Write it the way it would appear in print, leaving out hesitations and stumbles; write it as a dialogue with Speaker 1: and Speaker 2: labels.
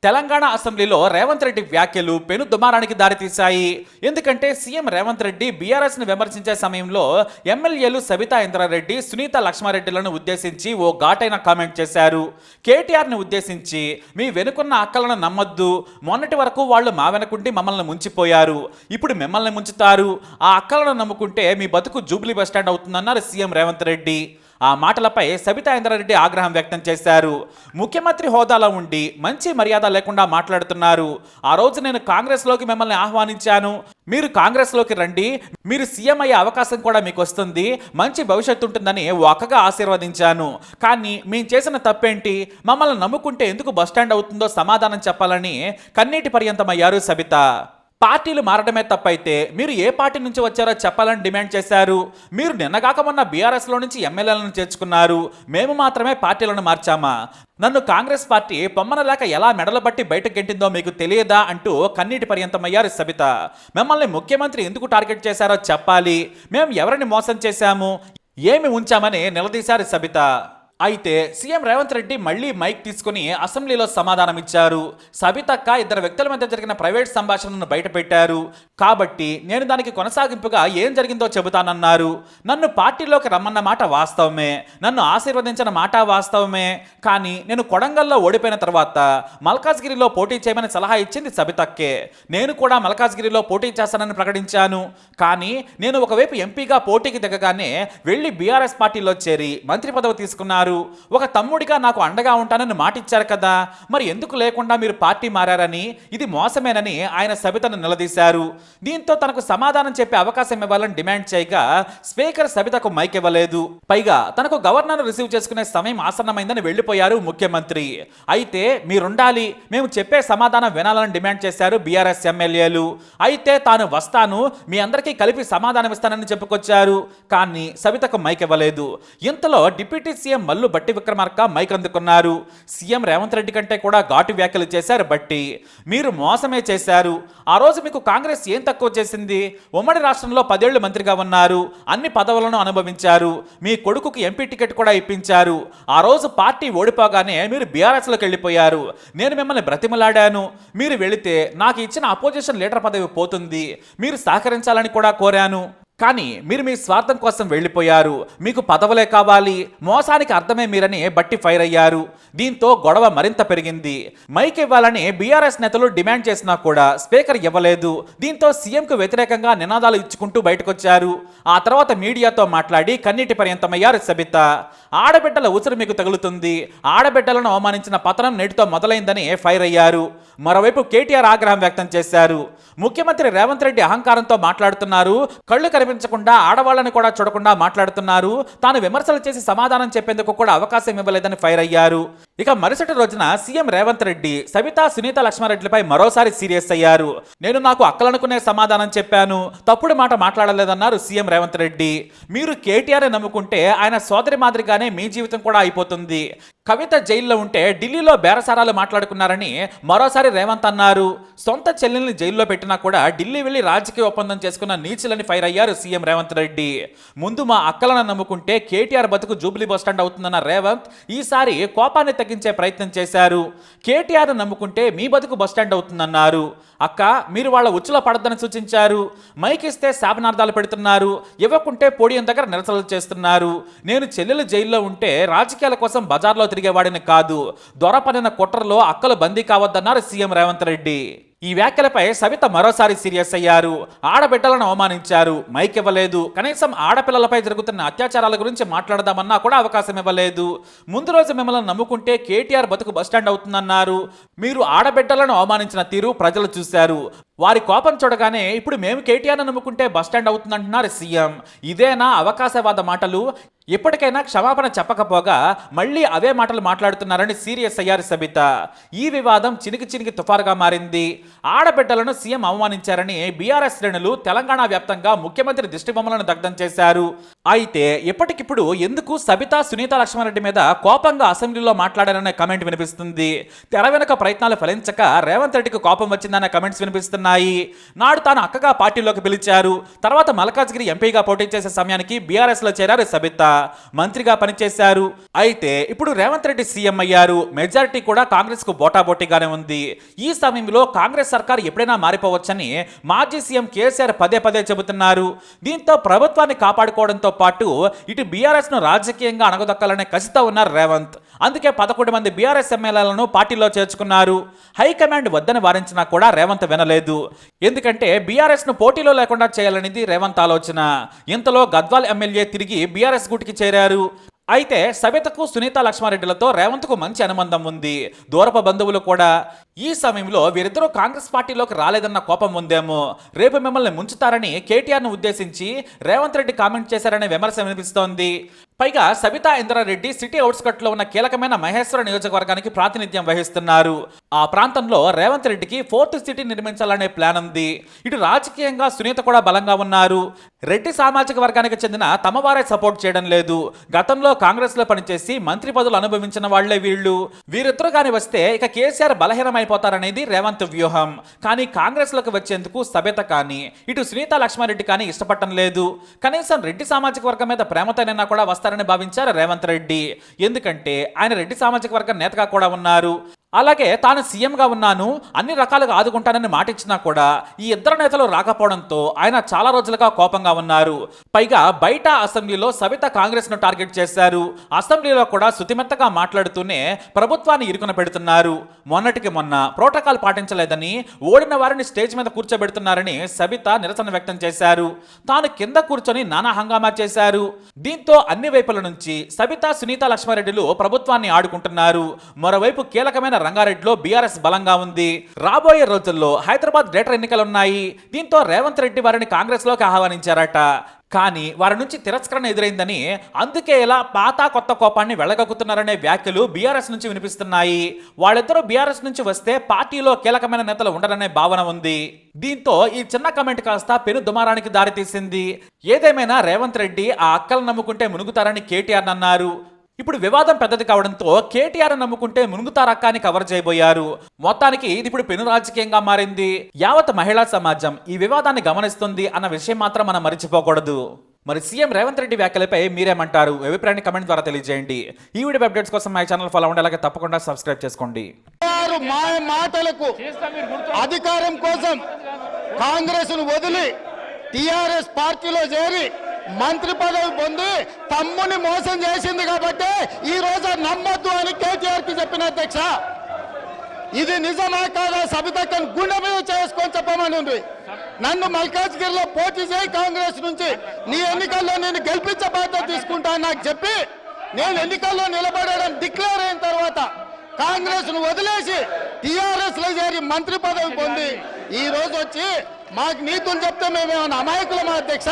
Speaker 1: తెలంగాణ అసెంబ్లీలో రేవంత్ రెడ్డి వ్యాఖ్యలు పెను దుమారానికి దారితీశాయి. ఎందుకంటే సీఎం రేవంత్ రెడ్డి బీఆర్ఎస్ ను విమర్శించే సమయంలో ఎమ్మెల్యేలు సబితా ఇంద్రారెడ్డి, సునీత లక్ష్మారెడ్డిలను ఉద్దేశించి ఓ ఘాటైన కామెంట్ చేశారు. కేటీఆర్ ని ఉద్దేశించి, మీ వెనుకున్న అక్కలను నమ్మొద్దు, మొన్నటి వరకు వాళ్ళు మా వెనుకుండి మమ్మల్ని ముంచిపోయారు, ఇప్పుడు మిమ్మల్ని ముంచుతారు, ఆ అక్కలను నమ్ముకుంటే మీ బతుకు జూబ్లీ బస్టాండ్ అవుతుందన్నారు సీఎం రేవంత్ రెడ్డి. ఆ మాటలపై సబితా ఇంద్రారెడ్డి ఆగ్రహం వ్యక్తం చేశారు. ముఖ్యమంత్రి హోదాలో ఉండి మంచి మర్యాద లేకుండా మాట్లాడుతున్నారు. ఆ రోజు నేను కాంగ్రెస్లోకి మిమ్మల్ని ఆహ్వానించాను, మీరు కాంగ్రెస్లోకి రండి, మీరు సీఎం అయ్యే అవకాశం కూడా మీకు వస్తుంది, మంచి భవిష్యత్తు ఉంటుందని ఓ అక్కగా ఆశీర్వదించాను. కానీ మేము చేసిన తప్పేంటి, మమ్మల్ని నమ్ముకుంటే ఎందుకు బస్టాండ్ అవుతుందో సమాధానం చెప్పాలని కన్నీటి పర్యంతమయ్యారు సబిత. పార్టీలు మారడమే తప్పైతే మీరు ఏ పార్టీ నుంచి వచ్చారో చెప్పాలని డిమాండ్ చేశారు. మీరు నిన్నగాక మొన్న బీఆర్ఎస్లో నుంచి ఎమ్మెల్యేలను చేర్చుకున్నారు, మేము మాత్రమే పార్టీలను మార్చామా? నన్ను కాంగ్రెస్ పార్టీ పొమ్మన లేక ఎలా మెడలు బట్టి బయటకు గెంటిందో మీకు తెలియదా అంటూ కన్నీటి పర్యంతమయ్యారు సబిత. మిమ్మల్ని ముఖ్యమంత్రి ఎందుకు టార్గెట్ చేశారో చెప్పాలి, మేము ఎవరిని మోసం చేశాము, ఏమి ఉంచామని నిలదీశారు సబిత. అయితే సీఎం రేవంత్ రెడ్డి మళ్లీ మైక్ తీసుకుని అసెంబ్లీలో సమాధానం ఇచ్చారు. సబితక్క ఇద్దరు వ్యక్తుల మధ్య జరిగిన ప్రైవేట్ సంభాషణను బయటపెట్టారు, కాబట్టి నేను దానికి కొనసాగింపుగా ఏం జరిగిందో చెబుతానన్నారు. నన్ను పార్టీలోకి రమ్మన్న మాట వాస్తవమే, నన్ను ఆశీర్వదించిన మాట వాస్తవమే, కానీ నేను కొడంగల్లో ఓడిపోయిన తర్వాత మల్కాజ్గిరిలో పోటీ చేయమని సలహా ఇచ్చింది సబితక్కే. నేను కూడా మల్కాజ్గిరిలో పోటీ చేస్తానని ప్రకటించాను. కానీ నేను ఒకవైపు ఎంపీగా పోటీకి దిగగానే వెళ్ళి బీఆర్ఎస్ పార్టీలో చేరి మంత్రి పదవి తీసుకున్నారు. ఒక తమ్ముడిగా నాకు అండగా ఉంటానని మాటిచ్చారు కదా, మరి ఎందుకు లేకుండా మీరు పార్టీ మారని, ఇది మోసమేనని ఆయన సబితను నిలదీశారు. దీంతో తనకు సమాధానం చెప్పే అవకాశం ఇవ్వాలని డిమాండ్ చేయగా స్పీకర్ సబితకు మైక్ ఇవ్వలేదు. పైగా తనకు గవర్నర్ రిసీవ్ చేసుకునే సమయం ఆసన్నమైందని వెళ్లిపోయారు ముఖ్యమంత్రి. అయితే మీరుండాలి, మేము చెప్పే సమాధానం వినాలని డిమాండ్ చేశారు బీఆర్ఎస్ ఎమ్మెల్యేలు. అయితే తాను వస్తాను, మీ అందరికీ కలిపి సమాధానం ఇస్తానని చెప్పుకొచ్చారు. కానీ సబితకు మైక్ ఇవ్వలేదు. ఇంతలో డిప్యూటీ సీఎం మల్లు బట్టి విక్రమార్క మైక్ అందుకున్నారు. సీఎం రేవంత్ రెడ్డి కంటే కూడా ఘాటు వ్యాఖ్యలు చేశారు బట్టి. మీరు మోసమే చేశారు, ఆ రోజు మీకు కాంగ్రెస్ ఏం తక్కువ చేసింది? ఉమ్మడి రాష్ట్రంలో 10 ఏళ్లు మంత్రిగా ఉన్నారు, అన్ని పదవులను అనుభవించారు, మీ కొడుకుకి ఎంపీ టికెట్ కూడా ఇప్పించారు. ఆ రోజు పార్టీ ఓడిపోగానే మీరు బీఆర్ఎస్లోకి వెళ్ళిపోయారు. నేను మిమ్మల్ని బ్రతిమలాడాను, మీరు వెళితే నాకు ఇచ్చిన అపోజిషన్ లీడర్ పదవి పోతుంది, మీరు సహకరించాలని కూడా కోరాను. కానీ మీరు మీ స్వార్థం కోసం వెళ్ళిపోయారు, మీకు పదవులే కావాలి, మోసానికి అర్థమే మీరని బట్టి ఫైర్ అయ్యారు. దీంతో గొడవ మరింత పెరిగింది. మైక్ ఇవ్వాలని బీఆర్ఎస్ నేతలు డిమాండ్ చేసినా కూడా స్పీకర్ ఇవ్వలేదు. దీంతో సీఎంకు వ్యతిరేకంగా నినాదాలు ఇచ్చుకుంటూ బయటకొచ్చారు. ఆ తర్వాత మీడియాతో మాట్లాడి కన్నీటి పర్యంతమయ్యారు సబిత. ఆడబిడ్డల ఉసురు మీకు తగులుతుంది, ఆడబిడ్డలను అవమానించిన పతనం నేటితో మొదలైందని ఫైర్ అయ్యారు. మరోవైపు కేటీఆర్ ఆగ్రహం వ్యక్తం చేశారు. ముఖ్యమంత్రి రేవంత్ రెడ్డి అహంకారంతో మాట్లాడుతున్నారు, కళ్ళు కనిపించకుండా ఆడవాళ్ళని కూడా చూడకుండా మాట్లాడుతున్నారు, తాను విమర్శలు చేసి సమాధానం చెప్పేందుకు కూడా అవకాశం ఇవ్వలేదని ఫైర్ అయ్యారు. ఇక మరుసటి రోజున సీఎం రేవంత్ రెడ్డి సబితా, సునీత లక్ష్మారెడ్డిలపై మరోసారి సీరియస్ అయ్యారు. నేను నాకు అక్కలనుకునే సమాధానం చెప్పాను, తప్పుడు మాట మాట్లాడలేదన్నారు సీఎం రేవంత్ రెడ్డి. మీరు కేటీఆర్ నమ్ముకుంటే ఆయన సోదరి మాదిరిగానే మీ జీవితం కూడా అయిపోతుంది. కవిత జైల్లో ఉంటే ఢిల్లీలో బేరసారాలు మాట్లాడుకున్నారని మరోసారి రేవంత్ అన్నారు. సొంత చెల్లెల్ని జైల్లో పెట్టినా కూడా ఢిల్లీ వెళ్లి రాజకీయ ఒప్పందం చేసుకున్న నీచులని ఫైర్ అయ్యారు సీఎం రేవంత్ రెడ్డి. ముందు మా అక్కలను నమ్ముకుంటే కేటీఆర్ బతుకు జూబ్లీ బస్టాండ్ అవుతుందన్న రేవంత్ ఈసారి కోపాన్ని తగ్గించే ప్రయత్నం చేశారు. కేటీఆర్ నమ్ముకుంటే మీ బతుకు బస్టాండ్ అవుతుందన్నారు. అక్క, మీరు వాళ్ళ ఉచ్చులో పడద్దని సూచించారు. మైక్ ఇస్తే శాపనార్థాలు పెడుతున్నారు, ఇవ్వకుంటే పోడియం దగ్గర నిరసనలు చేస్తున్నారు. నేను చెల్లెలు జైల్లో ఉంటే రాజకీయాల కోసం బజార్లో తిరిగేవాడిని కాదు, దొరపడిన కుట్రలో అక్కలు బందీ కావద్దన్నారు సీఎం రేవంత్ రెడ్డి. ఈ వ్యాఖ్యలపై సబిత మరోసారి సీరియస్ అయ్యారు. ఆడబిడ్డలను అవమానించారు, మైక్ ఇవ్వలేదు, కనీసం ఆడపిల్లలపై జరుగుతున్న అత్యాచారాల గురించి మాట్లాడదామన్నా కూడా అవకాశం ఇవ్వలేదు. ముందు రోజు మిమ్మల్ని నమ్ముకుంటే కేటీఆర్ బతుకు బస్టాండ్ అవుతుందన్నారు. మీరు ఆడబిడ్డలను అవమానించిన తీరు ప్రజలు చూశారు. వారి కోపం చూడగానే ఇప్పుడు మేము కేటీఆర్ నమ్ముకుంటే బస్టాండ్ అవుతుందంటున్నారు సీఎం. ఇదేనా అవకాశవాద మాటలు? ఇప్పటికైనా క్షమాపణ చెప్పకపోగా మళ్ళీ అవే మాటలు మాట్లాడుతున్నారని సీరియస్ అయ్యారు సబిత. ఈ వివాదం చినికి తుఫారుగా మారింది. ఆడబిడ్డలను సీఎం అవమానించారని బీఆర్ఎస్ శ్రేణులు తెలంగాణ వ్యాప్తంగా ముఖ్యమంత్రి దిష్టిబొమ్మలను దగ్ధం చేశారు. అయితే ఇప్పటికిప్పుడు ఎందుకు సబితా సునీత లక్ష్మారెడ్డి మీద కోపంగా అసెంబ్లీలో మాట్లాడారనే కమెంట్ వినిపిస్తుంది. తెర వెనుక ప్రయత్నాలు ఫలించక రేవంత్ రెడ్డికి కోపం వచ్చిందనే కమెంట్స్ వినిపిస్తున్నాయి. నాడు తాను అక్కగా పార్టీలోకి పిలిచారు. తర్వాత మల్కాజ్గిరి ఎంపీగా పోటీ చేసే సమయానికి బీఆర్ఎస్ లో చేరారు సబిత. మంత్రిగా పనిచేశారు. అయితే ఇప్పుడు రేవంత్ రెడ్డి సీఎం అయ్యారు. మెజారిటీ కూడా కాంగ్రెస్ కు బోటాబోటీగానే ఉంది. ఈ సమయంలో కాంగ్రెస్ సర్కార్ ఎప్పుడైనా మారిపోవచ్చని మాజీ సీఎం కేసీఆర్ పదే పదే చెబుతున్నారు. దీంతో ప్రభుత్వాన్ని కాపాడుకోవడంతో పాటు ఇటు బీఆర్ఎస్ ను రాజకీయంగా అణగదొక్కాలనే కసితో ఉన్నారు రేవంత్. అందుకే 11 మంది బీఆర్ఎస్ ఎమ్మెల్యేలను పార్టీలో చేర్చుకున్నారు. హైకమాండ్ వద్దని వారించినా కూడా రేవంత్ వినలేదు. ఎందుకంటే బీఆర్ఎస్ ను పోటీలో లేకుండా చేయాలనేది రేవంత్ ఆలోచన. ఇంతలో గద్వాల్ ఎమ్మెల్యే తిరిగి బీఆర్ఎస్ గూటికి చేరారు. అయితే సబితకు సునీత లక్ష్మారెడ్డిలతో రేవంత్కు మంచి అనుబంధం ఉంది. దూరపు బంధువులు కూడా. ఈ సమయంలో వీరిద్దరూ కాంగ్రెస్ పార్టీలోకి రాలేదన్న కోపం ఉందేమో. రేపు మిమ్మల్ని ముంచుతారని కేటీఆర్ను ఉద్దేశించి రేవంత్ రెడ్డి కామెంట్ చేశారనే విమర్శ వినిపిస్తోంది. పైగా సబితా ఇంద్రారెడ్డి సిటీ అవుట్స్కట్ లో ఉన్న కీలకమైన మహేశ్వర నియోజకవర్గానికి ప్రాతినిధ్యం వహిస్తున్నారు. ఆ ప్రాంతంలో రేవంత్ రెడ్డికి 4th సిటీ నిర్మించాలనే ప్లాన్ ఉంది. ఇటు రాజకీయంగా సునీత కూడా బలంగా ఉన్నారు. రెడ్డి సామాజిక వర్గానికి చెందిన తమ వారే సపోర్ట్ చేయడం లేదు. గతంలో కాంగ్రెస్ లో పనిచేసి మంత్రి పదవులు అనుభవించిన వాళ్లే వీళ్ళు. వీరిద్దరు కానీ వస్తే ఇక కేసీఆర్ బలహీనమైపోతారనేది రేవంత్ వ్యూహం. కానీ కాంగ్రెస్ లోకి వచ్చేందుకు సబిత కానీ ఇటు సునీత లక్ష్మారెడ్డి కానీ ఇష్టపడటం లేదు. కనీసం రెడ్డి సామాజిక వర్గం మీద ప్రేమతోనైనా కూడా వస్తారని భావించారు రేవంత్ రెడ్డి. ఎందుకంటే ఆయన రెడ్డి సామాజిక వర్గం నేతగా కూడా ఉన్నారు. అలాగే తాను సీఎంగా ఉన్నాను, అన్ని రకాలుగా ఆదుకుంటానని మాటిచ్చినా కూడా ఈ ఇద్దరు నేతలు రాకపోవడంతో ఆయన చాలా రోజులుగా కోపంగా ఉన్నారు. పైగా బయట అసెంబ్లీలో సబిత కాంగ్రెస్ ను టార్గెట్ చేశారు. అసెంబ్లీలో కూడా శుతిమెత్తగా మాట్లాడుతూనే ప్రభుత్వాన్ని ఇరుకున పెడుతున్నారు. మొన్నటికి మొన్న ప్రోటోకాల్ పాటించలేదని ఓడిన వారిని స్టేజ్ మీద కూర్చోబెడుతున్నారని సబిత నిరసన వ్యక్తం చేశారు. తాను కింద కూర్చొని నానా హంగామా చేశారు. దీంతో అన్ని వైపుల నుంచి సబిత సునీత లక్ష్మారెడ్డిలు ప్రభుత్వాన్ని ఆడుకుంటున్నారు. మరోవైపు కీలకమైన రంగారెడ్డిలో బీఆర్ఎస్ బలంగా ఉంది. రాబోయే రోజుల్లో హైదరాబాద్ గ్రేటర్ ఎన్నికలున్నాయి. దీంతో రేవంత్ రెడ్డి వారిని కాంగ్రెస్ లోకి ఆహ్వానించారట. కానీ వారి నుంచి తిరస్కరణ ఎదురైందని, అందుకే ఇలా పాత కొత్త కోపాన్ని వెళ్ళగక్కుతున్నారనే వ్యాఖ్యలు బీఆర్ఎస్ నుంచి వినిపిస్తున్నాయి. వాళ్ళిద్దరూ బీఆర్ఎస్ నుంచి వస్తే పార్టీలో కీలకమైన నేతలు ఉండరనే భావన ఉంది. దీంతో ఈ చిన్న కమెంట్ కాస్త పెను దుమారానికి దారితీసింది. ఏదేమైనా రేవంత్ రెడ్డి ఆ అక్కలను నమ్ముకుంటే మునుగుతారని కేటీఆర్ అన్నారు. ఇప్పుడు వివాదం పెద్దది కావడంతో కేటీఆర్ నమ్ముకుంటే మునుగుతారక్క అని కవర్ చేయబోయారు. మొత్తానికి ఇది ఇప్పుడు పెను రాజకీయంగా మారింది. యావత్ మహిళా సమాజం ఈ వివాదాన్ని గమనిస్తుంది అన్న విషయం మాత్రం మనం మరిచిపోకూడదు. మరి సీఎం రేవంత్ రెడ్డి వ్యాఖ్యలపై మీరేమంటారు? అభిప్రాయాన్ని కమెంట్ ద్వారా తెలియజేయండి. ఈ వీడియో అప్డేట్స్ కోసం మా ఛానల్ ఫాలో అవ్వండి. అలాగే తప్పకుండా సబ్స్క్రైబ్ చేసుకోండి.
Speaker 2: మాటలకు అధికారం కోసం కాంగ్రెస్ ను వదిలి టిఆర్ఎస్ పార్టీలో చేరి మంత్రి పదవి పొంది తమ్ముని మోసం చేసింది కాబట్టి ఈ రోజు నమ్మొద్దు అని కేటీఆర్ కి చెప్పిన అధ్యక్ష. ఇది నిజమా కాదా సబితక్కను గుండె మీద చేసుకొని చెప్పమని ఉంది. నన్ను మల్కాజ్గిరిలో పోటీ చేయి కాంగ్రెస్ నుంచి, నీ ఎన్నికల్లో నేను గెలిపించే బాధ్యత తీసుకుంటా నాకు చెప్పి నేను ఎన్నికల్లో నిలబడడం డిక్లేర్ అయిన తర్వాత కాంగ్రెస్ ను వదిలేసి టిఆర్ఎస్ లో చేరి మంత్రి పదవి పొంది ఈ రోజు వచ్చి మాకు నీతులు చెప్తే మేమేమన్నా అమాయకులమా అధ్యక్ష?